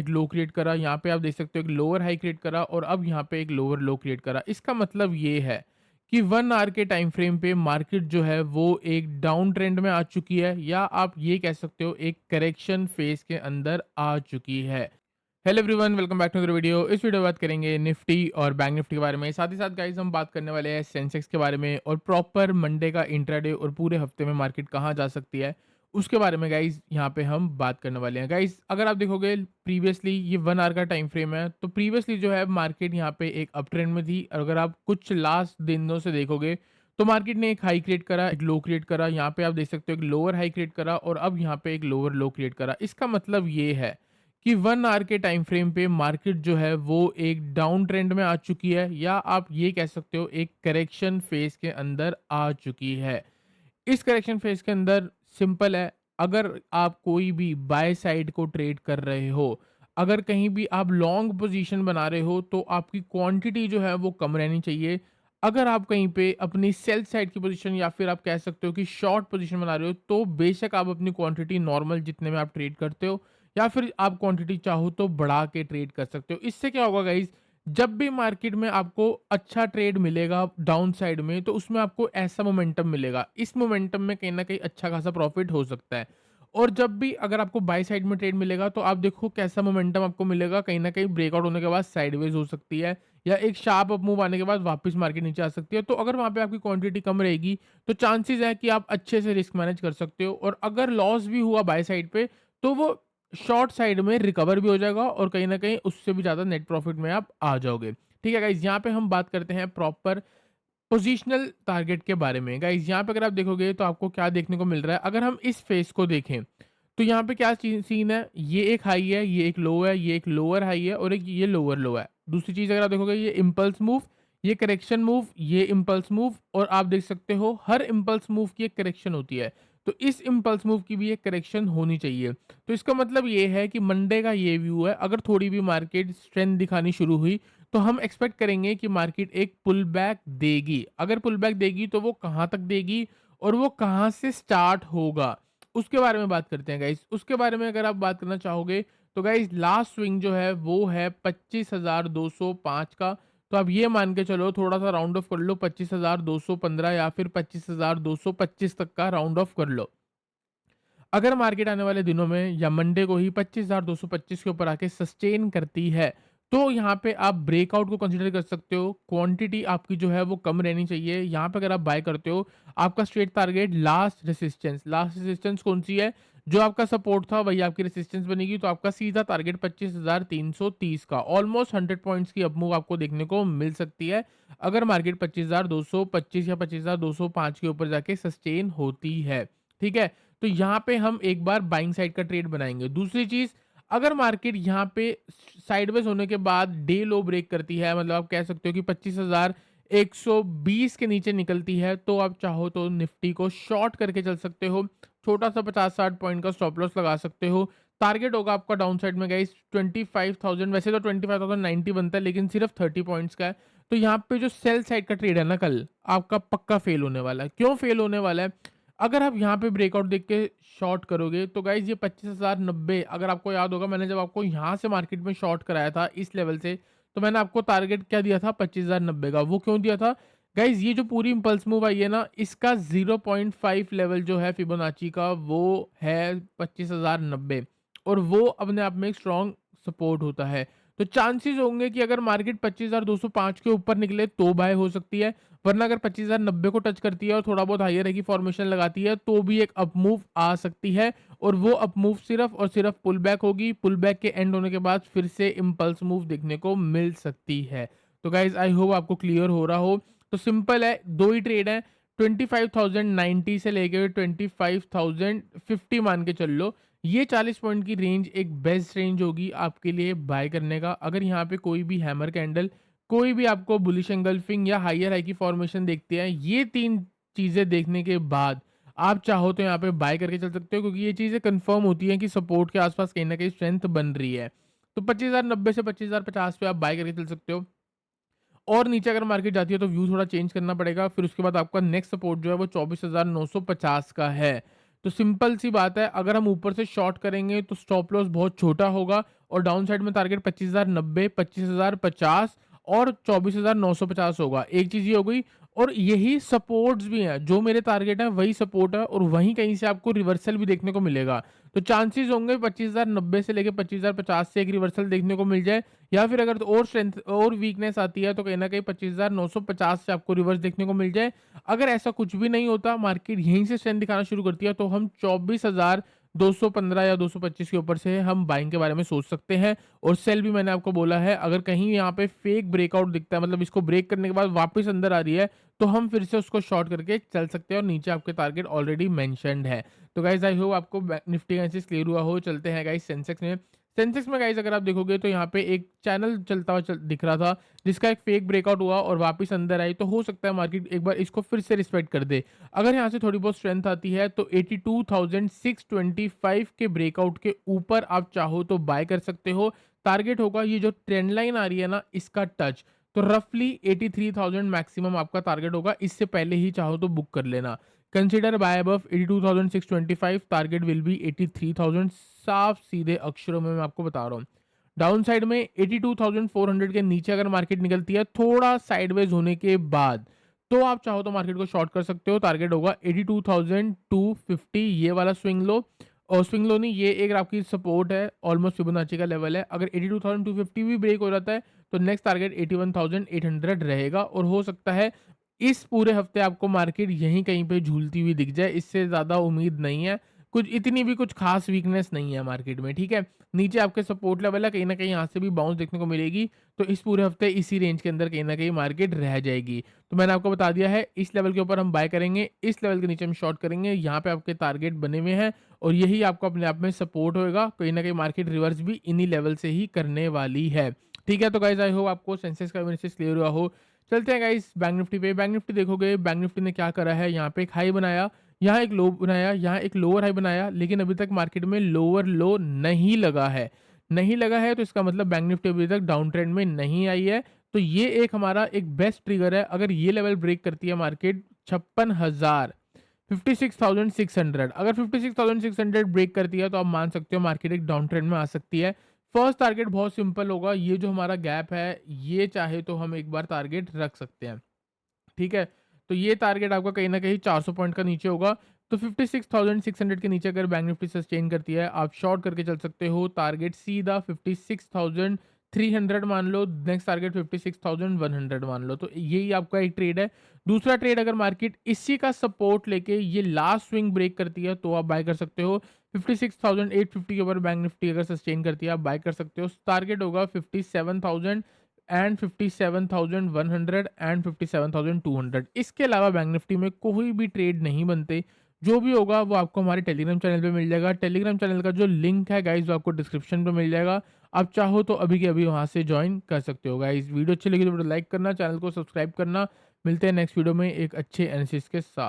एक लो क्रिएट करा, यहाँ पे आप देख सकते हो एक लोअर हाई क्रिएट करा और अब यहाँ पे एक लोअर लो क्रिएट करा। इसका मतलब ये है कि 1 आवर के टाइम फ्रेम पे मार्केट जो है वो एक डाउन ट्रेंड में आ चुकी है, या आप ये कह सकते हो एक करेक्शन फेज़ के अंदर आ चुकी है। Hello everyone, welcome back to the video. इस वीडियो में बात करेंगे निफ्टी और बैंक निफ्टी के बारे में। साथ ही साथ गाइस हम बात करने वाले हैं सेंसेक्स के बारे में और प्रॉपर मंडे का इंट्राडे और पूरे हफ्ते में मार्केट कहाँ जा सकती है उसके बारे में गाइस यहाँ पे हम बात करने वाले हैं। गाइस अगर आप देखोगे प्रीवियसली ये 1 आवर का टाइम फ्रेम है, तो प्रीवियसली जो है मार्केट यहाँ पे एक अप ट्रेंड में थी। और अगर आप कुछ लास्ट दिनों से देखोगे तो मार्केट ने एक हाई क्रिएट करा, एक लो क्रिएट करा, यहाँ पे आप देख सकते हो एक लोअर हाई क्रिएट करा और अब यहाँ पे एक लोअर लो क्रिएट करा। इसका मतलब ये है कि 1 आवर के टाइम फ्रेम पे मार्केट जो है वो एक डाउन ट्रेंड में आ चुकी है, या आप ये कह सकते हो एक करेक्शन फेज़ के अंदर आ चुकी है। इस करेक्शन फेज़ के अंदर सिंपल है, अगर आप कोई भी बाय साइड को ट्रेड कर रहे हो, अगर कहीं भी आप लॉन्ग पोज़ीशन बना रहे हो, तो आपकी क्वांटिटी जो है वो कम रहनी चाहिए। अगर आप कहीं पे अपनी सेल साइड की पोज़ीशन या फिर आप कह सकते हो कि शॉर्ट पोज़ीशन बना रहे हो, तो बेशक आप अपनी क्वांटिटी नॉर्मल जितने में आप ट्रेड करते हो या फिर आप क्वांटिटी चाहो तो बढ़ा के ट्रेड कर सकते हो। इससे क्या होगा गाइज़, जब भी मार्केट में आपको अच्छा ट्रेड मिलेगा डाउन साइड में, तो उसमें आपको ऐसा मोमेंटम मिलेगा। इस मोमेंटम में कहीं न कहीं अच्छा खासा प्रॉफ़िट हो सकता है। और जब भी अगर आपको बाय साइड में ट्रेड मिलेगा, तो आप देखो कैसा मोमेंटम आपको मिलेगा, कहीं न कहीं ब्रेकआउट होने के बाद साइडवेज़ हो सकती है, या एक शार्प अप मूव आने के बाद वापस मार्केट नीचे आ सकती है। तो अगर वहाँ पे आपकी क्वांटिटी कम रहेगी, तो चांसेज़ है कि आप अच्छे से रिस्क मैनेज कर सकते हो, और अगर लॉस भी हुआ बाय साइड पे, तो वो शॉर्ट साइड में रिकवर भी हो जाएगा और कहीं न कहीं उससे भी ज़्यादा नेट प्रॉफ़िट में आप आ जाओगे। ठीक है गाइज़, यहाँ पे हम बात करते हैं प्रॉपर पोज़ीशनल टारगेट के बारे में। गाइज़ यहाँ पे अगर आप देखोगे तो आपको क्या देखने को मिल रहा है, अगर हम इस फ़ेज़ को देखें, तो यहाँ पे क्या सीन है, ये एक हाई है, ये एक लो है, ये एक लोअर हाई है और एक ये लोअर लो है। दूसरी चीज़ अगर आप देखोगे, ये इम्पल्स मूव, ये करेक्शन मूव, ये इम्पल्स मूव, और आप देख सकते हो हर इम्पल्स मूव की एक करेक्शन होती है। तो इस इम्पल्स मूव की भी एक करेक्शन होनी चाहिए। तो इसका मतलब ये है कि मंडे का ये व्यू है, अगर थोड़ी भी मार्केट स्ट्रेंथ दिखानी शुरू हुई, तो हम एक्सपेक्ट करेंगे कि मार्केट एक पुल बैक देगी। अगर पुल बैक देगी तो वो कहाँ तक देगी और वो कहाँ से स्टार्ट होगा, उसके बारे में बात करते हैं गाइस। उसके बारे में अगर आप बात करना चाहोगे, तो गाइस लास्ट स्विंग जो है वो है 25,205 का। तो आप ये मान के चलो, थोड़ा सा राउंड ऑफ कर लो, 25,215 या फिर 25,225 तक का राउंड ऑफ कर लो। अगर मार्केट आने वाले दिनों में या मंडे को ही 25,225 के ऊपर आके सस्टेन करती है, तो यहाँ पे आप ब्रेकआउट को कंसीडर कर सकते हो। क्वांटिटी आपकी जो है वो कम रहनी चाहिए। यहाँ पे अगर आप बाय करते हो, आपका स्ट्रेट टारगेट लास्ट रेजिस्टेंस कौन सी है, जो आपका सपोर्ट था वही आपकी रेजिस्टेंस बनेगी। तो आपका सीधा टारगेट 25,330 का, ऑलमोस्ट 100 पॉइंट्स की अपमूव आपको देखने को मिल सकती है, अगर मार्केट 25,225 या 25,205 के ऊपर जाके सस्टेन होती है। ठीक है, तो यहाँ पे हम एक बार बाइंग साइड का ट्रेड बनाएँगे। दूसरी चीज़, अगर मार्केट यहाँ पे साइडवेज़ होने के बाद डे लो ब्रेक करती है, मतलब आप कह सकते हो कि 25,120 के नीचे निकलती है, तो आप चाहो तो निफ्टी को शॉर्ट करके चल सकते हो। छोटा-सा 50-60 पॉइंट का स्टॉप लॉस लगा सकते हो। टारगेट होगा आपका डाउन साइड में गाइस 25,000, वैसे तो 25,090 बनता है, लेकिन सिर्फ 30 पॉइंट्स का है। तो यहाँ पे जो सेल साइड का ट्रेड है ना कल, आपका पक्का फेल होने वाला है। क्यों फेल होने वाला है? अगर आप यहाँ पे ब्रेकआउट देख के शॉर्ट करोगे, तो गाइज़ ये 25,090, अगर आपको याद होगा, मैंने जब आपको यहाँ से मार्केट में शॉर्ट कराया था इस लेवल से, तो मैंने आपको टारगेट क्या दिया था, 25,090 का। वो क्यों दिया था? गाइज़ ये जो पूरी इम्पल्स मूव आई है ना, इसका 0.5 लेवल जो है फिबोनाची का, वो है 25,090, और वो अपने आप में एक स्ट्रॉन्ग सपोर्ट होता है। तो चांसेस होंगे कि अगर मार्केट 25,205 के ऊपर निकले तो बाय हो सकती है, वरना अगर 25,090 को टच करती है और थोड़ा बहुत हायर है की फॉर्मेशन लगाती है, तो भी एक अप मूव आ सकती है, और वो अप मूव सिर्फ और सिर्फ पुल बैक होगी। पुल बैक के एंड होने के बाद फिर से इम्पल्स मूव देखने को मिल सकती है। तो गाइज आई होप आपको क्लियर हो रहा हो। तो सिंपल है, दो ही ट्रेड है, 25,090 से लेके 25,050 मान के चल लो। ये 40 पॉइंट की रेंज एक बेस्ट रेंज होगी आपके लिए बाय करने का। अगर यहाँ पे कोई भी हैमर कैंडल, कोई भी आपको बुलिश एंगल्फिंग या हायर हाई की फॉर्मेशन देखते हैं, ये 3 चीज़ें देखने के बाद आप चाहो तो यहाँ पे बाय करके चल सकते हो, क्योंकि ये चीज़ें कंफर्म होती हैं कि सपोर्ट के आसपास कहीं न कहीं स्ट्रेंथ बन रही है। तो 25,090 से 25,050 पे आप बाय करके चल सकते हो। और नीचे अगर मार्केट जाती है तो व्यू थोड़ा चेंज करना पड़ेगा। फिर उसके बाद आपका नेक्स्ट सपोर्ट जो है वो 24,950 का है। तो सिंपल सी बात है, अगर हम ऊपर से शॉर्ट करेंगे तो स्टॉप लॉस बहुत छोटा होगा और डाउन साइड में टारगेट 25,090, 25,050 और 24,950 होगा। एक चीज़ ये हो गई और यही सपोर्ट्स भी हैं, जो मेरे टारगेट हैं वही सपोर्ट है और वहीं कहीं से आपको रिवर्सल भी देखने को मिलेगा। तो चांसेस होंगे 25,090 से लेके 25,050 से एक रिवर्सल देखने को मिल जाए, या फिर अगर तो और स्ट्रेंथ और वीकनेस आती है तो कहीं न कहीं 25,950 से आपको रिवर्स देखने को मिल जाए। अगर ऐसा कुछ भी नहीं होता, मार्केट यहीं से स्ट्रेंथ दिखाना शुरू करती है, तो हम 24,215 या 225 के ऊपर से हम बाइंग के बारे में सोच सकते हैं। और सेल भी मैंने आपको बोला है, अगर कहीं यहाँ पे फेक ब्रेकआउट दिखता है, मतलब इसको ब्रेक करने के बाद वापस अंदर आ रही है, तो हम फिर से उसको शॉर्ट करके चल सकते हैं और नीचे आपके टारगेट ऑलरेडी मेंशन्ड है। तो गाइस आई होप आपको निफ्टी का एनालिसिस क्लियर हुआ हो। चलते हैं गाइस सेंसेक्स में। सेंसेक्स में गाइस अगर आप देखोगे तो यहाँ पे एक चैनल चलता हुआ दिख रहा था, जिसका एक फेक ब्रेकआउट हुआ और वापस अंदर आई, तो हो सकता है मार्केट एक बार इसको फिर से रिस्पेक्ट कर दे। अगर यहाँ से थोड़ी बहुत स्ट्रेंथ आती है तो 82,625 के ब्रेकआउट के ऊपर आप चाहो तो बाय कर सकते हो। टारगेट होगा ये जो ट्रेंड लाइन आ रही है ना, इसका टच। तो रफली 83,000 मैक्सिमम आपका टारगेट होगा, इससे पहले ही चाहो तो बुक कर लेना। Consider buy above 82,625, target will be 83,000। साफ सीधे अक्षरों में मैं आपको बता रहा हूँ। डाउन साइड में 82,400 के नीचे अगर मार्केट निकलती है थोड़ा साइडवेज होने के बाद, तो आप चाहो तो मार्केट को शॉर्ट कर सकते हो। टारगेट होगा 82,250, ये वाला स्विंग लो। और स्विंग लो नहीं, ये एक आपकी सपोर्ट है, ऑलमोस्ट फिबोनाची का लेवल है। अगर 82,250 भी ब्रेक हो जाता है तो नेक्स्ट टारगेट 81,800 रहेगा और हो सकता है इस पूरे हफ्ते आपको मार्केट यहीं कहीं पे झूलती हुई दिख जाए। इससे ज़्यादा उम्मीद नहीं है। कुछ इतनी भी कुछ खास वीकनेस नहीं है मार्केट में, ठीक है। नीचे आपके सपोर्ट लेवल है, कहीं न कहीं यहाँ से भी बाउंस देखने को मिलेगी। तो इस पूरे हफ्ते इसी रेंज के अंदर कहीं न कहीं मार्केट रह जाएगी। तो मैंने आपको बता दिया है, इस लेवल के ऊपर हम बाय करेंगे, इस लेवल के नीचे हम शॉर्ट करेंगे। यहाँ पे आपके टारगेट बने हुए हैं और यही आपको अपने आप में सपोर्ट होएगा। कहीं न कहीं मार्केट रिवर्स भी इन्हीं लेवल से ही करने वाली है। ठीक है, तो गाइज़ आई होप आपको सेंसेक्स का एनालिसिस क्लियर हुआ हो। चलते हैं गाइज़ बैंक निफ्टी पे। बैंक निफ्टी देखोगे, बैंक निफ्टी ने क्या करा है, यहाँ पे एक हाई बनाया, यहाँ एक लो बनाया, यहाँ एक लोअर हाई बनाया, लेकिन अभी तक मार्केट में लोअर लो नहीं लगा है। नहीं लगा है तो इसका मतलब बैंक निफ्टी अभी तक डाउन ट्रेंड में नहीं आई है। तो ये एक हमारा एक बेस्ट ट्रिगर है। अगर ये लेवल ब्रेक करती है मार्केट 56,000, 56,600, अगर 56,600 ब्रेक करती है तो आप मान सकते हो मार्केट एक डाउन ट्रेंड में आ सकती है। फर्स्ट टारगेट बहुत सिंपल होगा, ये जो हमारा गैप है, ये चाहे तो हम एक बार टारगेट रख सकते हैं। ठीक है? तो ये टारगेट आपका कहीं न कहीं 400 पॉइंट का नीचे होगा। तो 56,600 के नीचे अगर बैंक निफ्टी सस्टेन करती है, आप शॉर्ट करके चल सकते हो। टारगेट सीधा 56,300 मान लो, नेक्स्ट टारगेट 56,100 मान लो। तो यही आपका एक ट्रेड है। दूसरा ट्रेड, अगर मार्केट इसी का सपोर्ट लेके ये लास्ट स्विंग ब्रेक करती है तो आप बाय कर सकते हो। 56,850 के ऊपर बैंक निफ्टी अगर सस्टेन करती है, आप बाय कर सकते हो। टारगेट होगा 57,000 एंड 57,100 एंड 57,200। इसके अलावा बैंक निफ्टी में कोई भी ट्रेड नहीं बनते। जो भी होगा वो आपको हमारे टेलीग्राम चैनल पे मिल जाएगा। टेलीग्राम चैनल का जो लिंक है गाइस, वो आपको डिस्क्रिप्शन पे मिल जाएगा। आप चाहो तो अभी के अभी वहाँ से ज्वाइन कर सकते हो गाइस। वीडियो अच्छी लगी तो वीडियो लाइक करना, चैनल को सब्सक्राइब करना। मिलते हैं नेक्स्ट वीडियो में एक अच्छे एनालिसिस के साथ।